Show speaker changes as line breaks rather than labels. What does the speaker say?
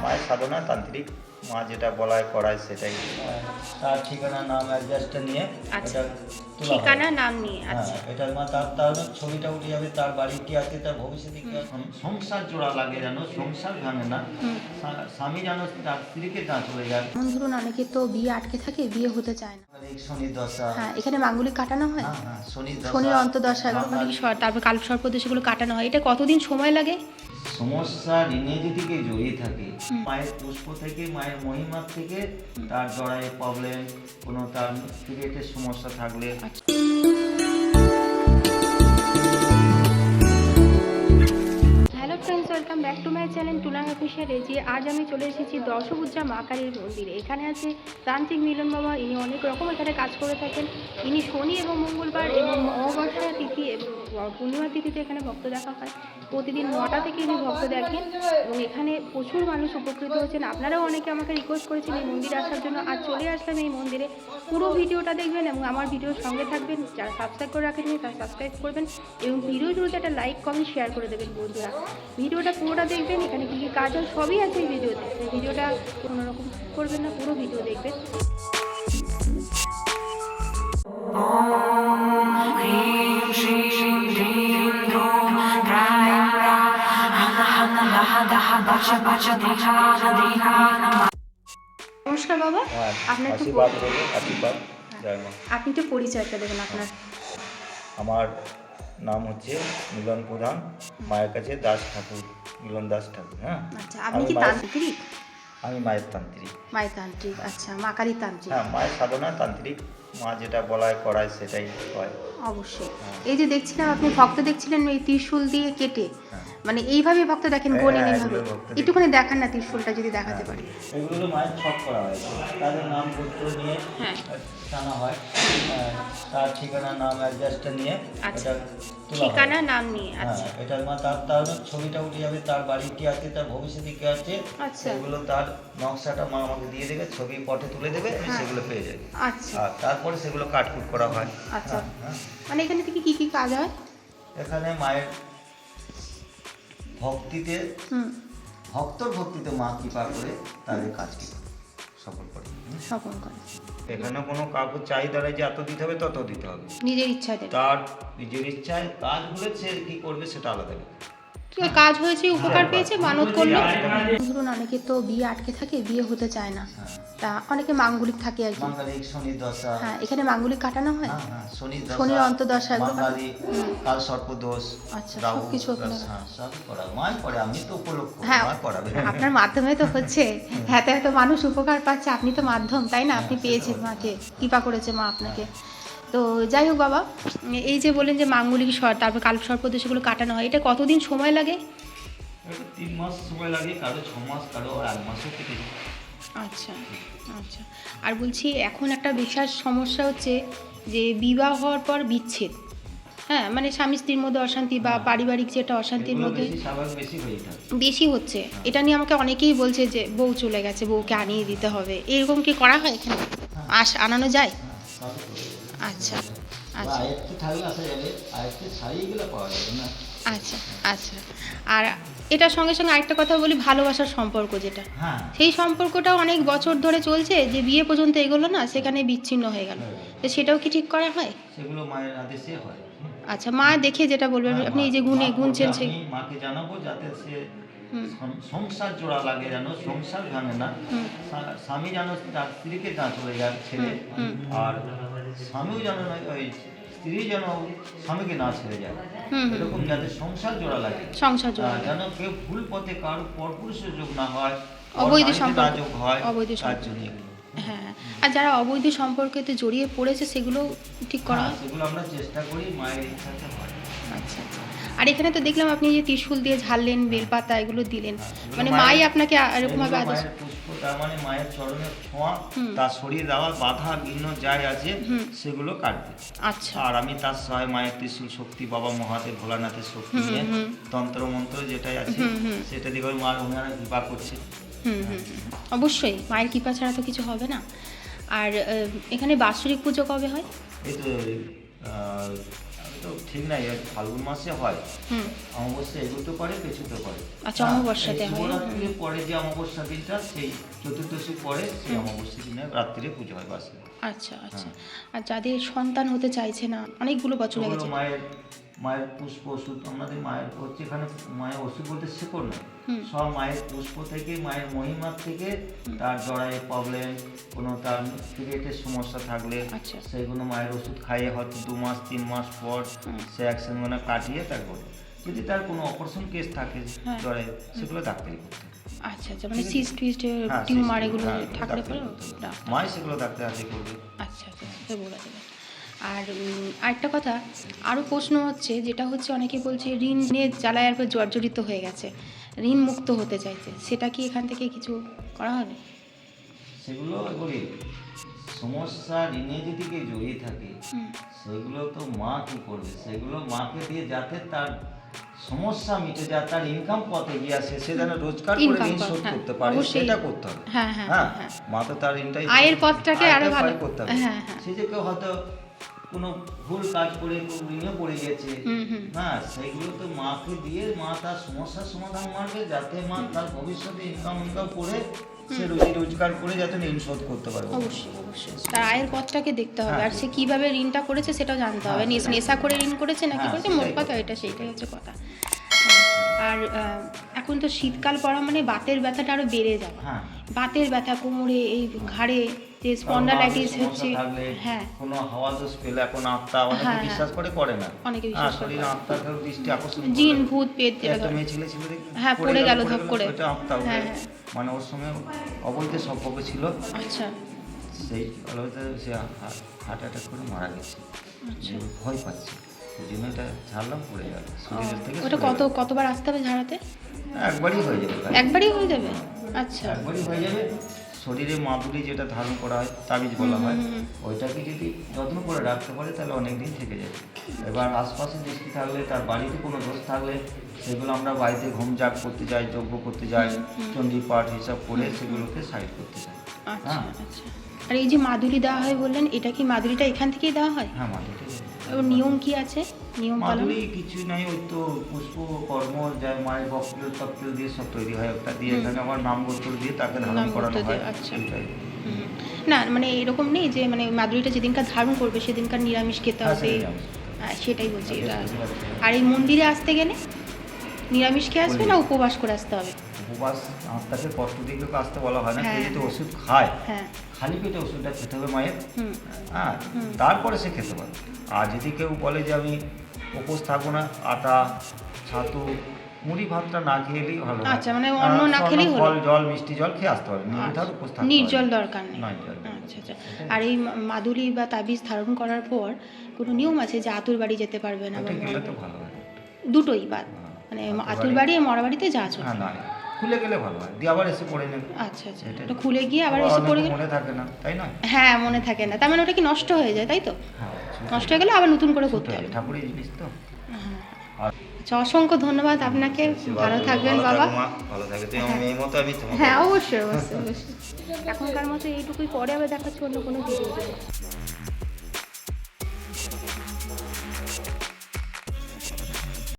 মায়ের সাধনা তান্ত্রিক মা যেটা বলায় করায় সেটাই। তার ঠিকানা নাম অ্যাড্রেসটা নিয়ে
আচ্ছা,
এটা তোলা হয়।
ঠিকানা নাম নিয়ে
হ্যাঁ,
আচ্ছা
এটার মা তার ছবিটা উঠে যাবে, তার বাড়ি কি আছে, তার ভবিষ্যতে কি আছে। সংসার জোড়া লাগে যেন, সংসার ভাঙে না, স্বামী যেন তার স্ত্রীকে না চলে যায়।
যেমন ধরুন অনেকে তো বিয়ে আটকে থাকে, বিয়ে হতে চায় না।
শনির দশা,
হ্যাঁ, এখানে মাঙ্গলিক কাটানো হয়,
হ্যাঁ হ্যাঁ, শনির
শনির অন্তর্দশা এগুলো মানে কি তারপর কাল সর্পদোষ এগুলো কাটানো হয়। এটা কতদিন সময় লাগে?
সমস্যা ঋণের দিকে জড়িয়ে থাকে। মায়ের পুষ্প থেকে, মায়ের মহিমা থেকে, তার জড়ায় প্রবলেম, কোনো তার পিরিয়ডের সমস্যা থাকলে।
Hello friends, welcome back to my channel টুলাং অফিসিয়াল এজি। আজ আমি চলে এসেছি দশভুজা মা কালীর মন্দিরে। এখানে আছে তান্ত্রিক মিলন বাবা। ইনি অনেক রকম এখানে কাজ করে থাকেন। ইনি শনি এবং মঙ্গলবার এবং অমাবস্যা তিথি এবং পূর্ণিমা তিথিতে এখানে ভক্ত দেখা হয়। প্রতিদিন 9টা থেকে ইনি ভক্ত দেখেন এবং এখানে প্রচুর মানুষ উপকৃত হচ্ছেন। আপনারাও অনেকে আমাকে রিকোয়েস্ট করেছেন এই মন্দিরে আসার জন্য। আজ চলে আসলাম এই মন্দিরে। পুরো ভিডিওটা দেখবেন এবং আমার ভিডিওর সঙ্গে থাকবেন। যারা সাবস্ক্রাইব করে রাখেননি তারা সাবস্ক্রাইব করবেন এবং ভিডিও শুরুতে একটা লাইক কমেন্ট শেয়ার করে দেবেন বন্ধুরা। ভিডিওটা পুরোটা দেখবেন, এখানে কী কী কাজ হয় সবই আছে এই ভিডিওতে। ভিডিওটা কোনোরকম করবেন না, পুরো ভিডিও দেখবেন। নমস্কার বাবা, আপনার একটু
আশীর্বাদ রইল, আশীর্বাদ। জয় মা।
আপনি একটু পরিচয়টা দেবেন আপনার।
আমার নাম হচ্ছে মিলন প্রধান, মায়ের কাছে দাস ঠাকুর, মিলন দাস ঠাকুর। হ্যাঁ,
আচ্ছা, আপনি কি তান্ত্রিক?
আমি মায়ের তান্ত্রিক।
মায়ের তান্ত্রিক, আচ্ছা, মা কালীর তান্ত্রিক।
হ্যাঁ, মায়ের সাধনা তান্ত্রিক, মা যেটা বলায় করায় সেটাই হয়।
অবশ্যই। এই যে দেখছিলাম আপনি ভক্ত দেখছিলেন ওই ত্রিশূল দিয়ে কেটে, মানে এইভাবে ভক্ত দেখেন গোনেন এইভাবে, একটুখানি দেখান না ত্রিশূলটা যদি দেখাতে পারি।
এগুলো মায়ের ছক করা হয়েছে, তাদের নাম গোত্র নিয়ে টানা হয়। তার ঠিকানা নাম অ্যাড্রেসটা নিয়ে
আচ্ছা,
এটা তোলা হয়।
ঠিকানা নাম নিয়ে
হ্যাঁ,
আচ্ছা
এটার মা তার ছবিটা উঠে যাবে, তার বাড়ি কি আছে, তার ভবিষ্যতে কি আছে,
আচ্ছা
সেগুলো তার নকশাটা মা আমাকে দিয়ে দেবে, ছবি পটে তুলে দেবে, আমি সেগুলো পেয়ে যাই।
আচ্ছা
আর তারপরে সেগুলো কাটকুট করা হয়।
আচ্ছা,
হ্যাঁ,
মানে এখানে থেকে কি কি কাজ হয়?
এখানে মায়ের ভক্তিতে, ভক্তর ভক্তিতে মা কৃপা করে তাদের কাজকে সফল করে।
সফল করে।
এখানে কোনো কাউকে চাহিদা নেই যে এত দিতে হবে তত দিতে হবে,
নিজের ইচ্ছা দেবে।
তার নিজের ইচ্ছায় কাজ হলে সে কি করবে সেটা আলাদা ব্যাপার।
কাজ হয়েছে, উপকার পেয়েছে, মানত করলো। ধরুন অনেকে তো বিয়ে আটকে থাকে, বিয়ে হতে চায় না, তা অনেকে মাঙ্গলিক থাকে আর কি।
মাঙ্গলিক শনির দশা,
হ্যাঁ, এখানে মাঙ্গলিক কাটানো হয়,
হ্যাঁ হ্যাঁ,
শনির অন্তর্দশা এগুলো
মাঙ্গলিক, কাল সর্প দোষ,
আচ্ছা,
রাহু,
সবকিছু আপনারা
হ্যাঁ সব করা মাই করে, আমি তো উপলক্ষ,
হ্যাঁ
মা করাবে।
আপনার মাধ্যমে তো হচ্ছে, এত এত মানুষ উপকার পাচ্ছে, আপনি তো মাধ্যম, তাই না? আপনি পেয়েছেন, মাকে কৃপা করেছে মা আপনাকে। তো যাই হোক বাবা, এই যে বলেন যে মাঙ্গলিক তারপর কাল সর্পদোষ এগুলো কাটানো হয়, এটা কতদিন সময় লাগে?
3 মাস সময় লাগে, কারো 6 মাস, কারো 1 মাসও কেটে যায়।
আচ্ছা আচ্ছা। আর বলছি এখন একটা বিশেষ সমস্যা হচ্ছে যে বিবাহ হওয়ার পর বিচ্ছেদ, হ্যাঁ, মানে স্বামী স্ত্রীর মধ্যে অশান্তি বা পারিবারিক যেটা অশান্তির
এগুলো
মধ্যে
বেশি স্বাভাবিক, বেশি হয়ে থাকে।
বেশি হচ্ছে। এটা নিয়ে আমাকে অনেকেই বলছে যে বউ চলে গেছে, বউকে আনিয়ে দিতে হবে, এরকম কি করা হয় এখানে? আনানো যায়? আচ্ছা আচ্ছা
আরেকটু থাকলে আসা যাবে, আরেকটু ছাড়িয়ে গেলে পাওয়া যাবে না।
আচ্ছা আচ্ছা। আর এটার সঙ্গে সঙ্গে আরেকটা কথা বলি, ভালোবাসার সম্পর্ক যেটা,
হ্যাঁ,
সেই সম্পর্কটাও অনেক বছর ধরে চলছে, যে বিয়ে পর্যন্ত এগোলো না, সেখানে বিচ্ছিন্ন হয়ে গেল, তো সেটাও কি ঠিক করা হয়?
সেগুলো মায়ের আদেশে হয়।
আচ্ছা, মা দেখে যেটা বলবেন আপনি, এই যে গুনছেন সেই
আমি মাকে জানাবো যাতে সে সংসার জোড়া লাগে যেন, সংসার ভাঙে না, স্বামী যেন তার স্ত্রীকে না চলে যায় ছেড়ে, আর স্বামীও যেন ওই স্ত্রী যেন স্বামীকে না ছেড়ে যায়, এরকম যাতে সংসার জোড়া লাগে,
সংসার জোড়া
যেন কেউ ভুল পথে কারো পরপুরুষের যোগ না হয়,
অবৈধ সম্পর্ক,
যোগ হয়,
অবৈধ
তার
সম্পর্ক।
জন্য এগুলো।
হ্যাঁ, আর যারা অবৈধ সম্পর্কেতে জড়িয়ে পড়েছে সেগুলো ঠিক করা হয়?
সেগুলো আমরা চেষ্টা করি, মায়ের ইচ্ছাতে হয়।
আচ্ছা আচ্ছা। আর এখানে তো দেখলাম আপনি যে ত্রিশূল দিয়ে ঝাড়লেন, বেলপাতা এগুলো দিলেন, মানে মাই আপনাকে এরকমভাবে আদেশ।
মায়ের পুষ্প, তার মানে মায়ের চরণের ছোঁয়া, তার শরীর দেওয়া বাধা বিঘ্ন যাই আছে সেগুলো কাটবে।
আচ্ছা,
আর আমি তার সহায় মায়ের ত্রিশূল শক্তি, বাবা মহাদেব ভোলানাথের শক্তি নিয়ে তন্ত্র মন্ত্র যেটাই আছে সেটা দিয়ে মা ওনারা কৃপা করছে।
অবশ্যই মায়ের কৃপা ছাড়া তো কিছু হবে না। আর এখানে বাৎসরিক পুজো কবে হয়?
এই তো তো ঠিক নাই, এই ফাল্গুন মাসে হয়
হুম
অমাবস্যা এগোতে পারে পেছোতে পারে।
আচ্ছা, অমাবস্যাতে হয়।
শিবরাত্রির পরে যে অমাবস্যা দিনটা সেই চতুর্দশী পরে সেই অমাবস্যা দিনে রাত্রিরে পুজো হয় বাসে।
আচ্ছা আচ্ছা। আর যাদের সন্তান হতে চাইছে না, অনেকগুলো বছর হয়ে
ওগুলো
গেছে।
মায়ের পুষ্প ওষুধ, আমাদের মায়ের হচ্ছে এখানে মায়ের ওষুধ বলতে শেকড় নয়,
হুম।
সব মায়ের পুষ্প থেকে, মায়ের মহিমার থেকে, তার জড়ায় প্রবলেম, কোনো তার পিরিয়ডের সমস্যা থাকলে
আচ্ছা।
সেইগুলো মায়ের ওষুধ খাইয়ে হয়তো 2 মাস 3 মাস পর সে অ্যাকশন মানে কাটিয়ে তারপর যদি তার কোনো অপারেশন কেস থাকে
হ্যাঁ।
জড়ায়, সেগুলো ডাক্তারি করতে হবে।
আচ্ছা আচ্ছা, মানে সিস্ট টুইস্ট
হ্যাঁ,
টিউমার
সেই-
এগুলো
হ্যাঁ,
থাকলে পরে
ডাক্তারি করতে হবে।
ডাক্তার।
মাই সেগুলো ডাক্তার হাতে করবে।
আচ্ছা আচ্ছা, সে বলে দেবে। আর আরেকটা কথা, আরও প্রশ্ন হচ্ছে, যেটা হচ্ছে অনেকে বলছে ঋণের জ্বালায় আর জর্জরিত হয়ে গেছে, ঋণ মুক্ত হতে চাইছে, সেটা কি এখান থেকে কিছু করা হবে?
সেগুলো বলি সমস্যা ঋণে যদি কেউ জড়িয়ে থাকে সেগুলো তো মা কি করবে, সেগুলো মাকে দিয়ে যাতে তার সমস্যা মিটে যায়, তার ইনকাম পথে গিয়ে আসে, সে যেন রোজগার করে
Income
ঋণ
পথ,
শোধ
হ্যাঁ,
করতে পারে,
অবশ্যই।
সেটা করতে হবে।
হ্যাঁ হ্যাঁ
হ্যাঁ,
হ্যাঁ।
মা তো তার ঋণটাই
আয়ের পথটাকে আরো
আয়টা
ভালো
পার করতে হবে।
হ্যাঁ হ্যাঁ।
সে যে কেউ হয়তো কোনো ভুল কাজ করে কোনো ঋণে পড়ে গেছে,
হুম।
হ্যাঁ, সেইগুলো তো মাকে দিয়ে মা তার সমস্যার সমাধান মারবে, যাতে মা তার ভবিষ্যতে ইনকাম করে সে রুজি রোজগার করে যাতে ঋণ শোধ করতে পারে।
অবশ্যই অবশ্যই, তার আয়ের পথটাকে দেখতে হবে,
হ্যাঁ।
আর সে কিভাবে ঋণটা করেছে সেটাও জানতে হবে,
হ্যাঁ, সেটাই।
নেশা করে ঋণ করেছে নাকি
হ্যাঁ,
করেছে,
সেটাই
মোট কথা এটা, সেইটাই হচ্ছে কথা। হ্যাঁ, আর এখন তো শীতকাল পড়া মানে বাতের ব্যথাটা আরো বেড়ে যাবে।
হ্যাঁ,
বাতের ব্যথা, কোমরে, এই ঘাড়ে যে স্পন্ডালাইটিস
সমস্যা
হচ্ছে।
থাকলে,
হ্যাঁ
কোনো হাওয়া দোষ পেলে এখন আত্মা অনেকে
হ্যাঁ,
বিশ্বাস করে না,
অনেকে
হ্যাঁ,
বিশ্বাস করে
শরীরে
না।
আত্মাকে দৃষ্টি আকর্ষণ
জিন
করলে,
ভূত পেট যেটা
একটা
ধরে।
মেয়ে ছেলে ছিল দেখি,
হ্যাঁ, পড়ে গেল ধপ করে।
ওটা আত্মা, ওটা
হ্যাঁ, হ্যাঁ।
মানে ওর সঙ্গে অবৈধ সম্পর্ক ছিল,
আচ্ছা
সেই আলোতে সে হার্ট অ্যাটাক করে মারা গেছে।
আচ্ছা।
ভয় পাচ্ছে, ওই জন্য এটা ছাড়লাম, পড়ে গেল শরীরের থেকে
ওটা
সরে গেল।
কতবার আসতে হবে ঝাড়াতে?
একবারই হয়ে যাবে ভাই।
একবারই হয়ে যাবে? আচ্ছা
একবারই হয়ে যাবে। শরীরে মাদুরি যেটা ধারণ করা হয়, তাবিজ বলা হয়,
হুম।
ওইটাকে যদি যত্ন করে রাখতে পারে তাহলে অনেক দিন থেকে যাবে। এবার আশপাশে দৃষ্টি থাকলে, তার বাড়িতে কোনো দোষ থাকলে, সেগুলো আমরা বাড়িতে ঘুম জাগ করতে যাই, যজ্ঞ করতে যাই, চণ্ডী পাঠ হিসাব করে সেগুলোকে সাইড করতে চাই।
আচ্ছা
হ্যাঁ।
আচ্ছা। আর এই যে মাদুলি দেওয়া হয় বললেন, এটা কি মাদুলিটা এখান থেকেই দেওয়া হয়?
হ্যাঁ, মাদুরি
ওর নিয়ম কি আছে, নিয়ম পালন?
মাদুরি কিছু নাই, ওই তো পুষ্প কর্ম যায়, মায়ের বক্তব্য দিয়ে সব তৈরি হয়, একটা দিয়ে এখানে আমার নাম গোত্র দিয়ে তাকে ধারণ
নাম
করানো
গোত্র দিয়ে,
হয়।
আচ্ছা।
এইটাই।
হুম। না মানে এরকম নেই যে মানে মাদুলিটা যেদিনকার ধারণ করবে সেদিনকার নিরামিষ খেতে
হ্যাঁ,
হবে?
সেটাই আমি।
হ্যাঁ, সেটাই বলছি এটা।
বৃহস্পতিবার খেয়ে।
আর এই মন্দিরে আসতে গেলে নিরামিষ খেয়ে আসবে না উপবাস করে আসতে হবে?
উপবাস আত্মাকে কষ্ট দিয়ে কেউ আসতে বলা হয় না,
হ্যাঁ,
কেউ যদি ওষুধ খায়
হ্যাঁ
খালি পেটে ওষুধটা খেতে হবে মায়ের,
হুম
হ্যাঁ, তারপরে সে খেতে পারে। আর যদি কেউ বলে যে আমি উপোস থাকবো না, আটা ছাতু মুড়ি ভাতটা না খেয়ে এলেই ভালো হয়।
আচ্ছা, মানে অন্ন না খেলেই হলো?
ফল জল মিষ্টি জল খেয়ে আসতে হবে, নির্বিধার উপোস থাকতে হবে।
নির্জল দরকার নেই?
নির্জল।
আচ্ছা আচ্ছা। আর এই মাদুলি বা তাবিজ ধারণ করার পর কোনো নিয়ম আছে যে আতুর বাড়ি যেতে পারবে না?
ওটা গেলে তো ভালো হয়।
দুটোই বাদ,
হ্যাঁ,
মানে
আতুর
আতুর
বাড়ি-
বাড়ি আর মরা বাড়িতে যা চলবে?
হ্যাঁ, না খুলে গেলে ভালো হয়, দিয়ে আবার এসে পড়ে নেবে।
আচ্ছা আচ্ছা,
এটাই।
ওটা খুলে গিয়ে আবার
আবার
এসে
অনেকের
পড়ে গেলে?
মনে থাকে না, তাই নয়?
হ্যাঁ, মনে থাকে না, তার মানে ওটা কি নষ্ট হয়ে যায়, তাই তো?
হ্যাঁ,
নষ্ট হয়ে গেলে আবার নতুন করে
ছোট
করতে
হয়ে
হবে?
যায়, ঠাকুরের জিনিস তো।
হ্যাঁ।
আর
আচ্ছা, অসংখ্য ধন্যবাদ আপনাকে, ভালো থাকবেন
ভালো
বাবা।
থাকো মা, ভালো থাকে, তুই আমার মেয়ের মতো, আমি তোমাকে
হ্যাঁ অবশ্যই অবশ্যই অবশ্যই। এখনকার মতো এইটুকুই, পরে আবার দেখাচ্ছি অন্য কোনো ভিডিও।